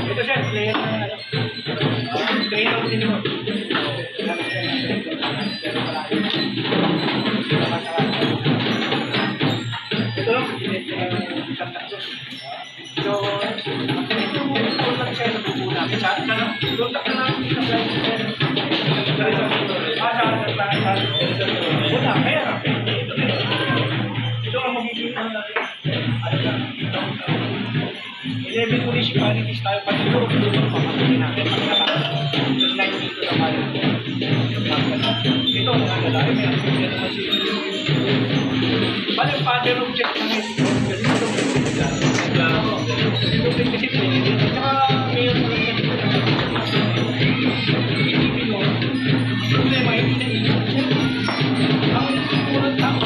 Ito siya, player na train of din mo. Ito lang, so, ito lang siya naguguna. Doon lang namin sa wala, kaya ito ang magiging 11 municipalities tayo pati Europe doon ang pamangkin natin yung 9 dito naman ito ang mga lalaki may aktivya naman si yung father object na ngayon kasi ito kasi saka mayroon mo lang isipin mo problema hindi na isip ang unang tao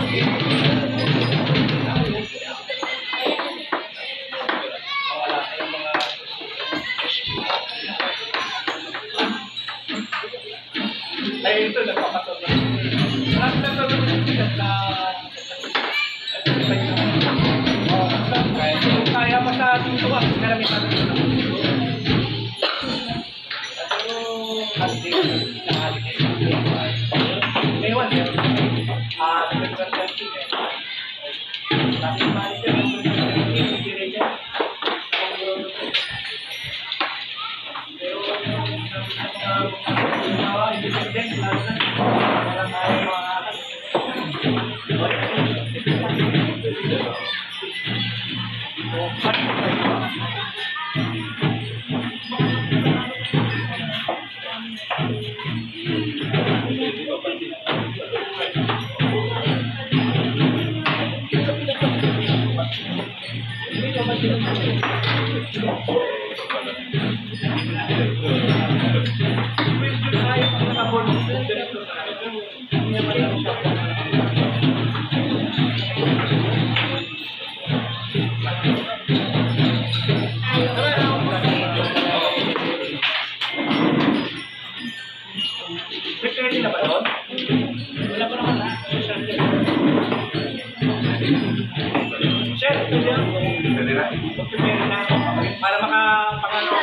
ay ito nagpapatol na kaya pa sa ating tuwa karami sa ating tuwa ngayon ready na ba doon? Wala pa naman na. Sir, pwede lang. Pwede na. Para makapangano.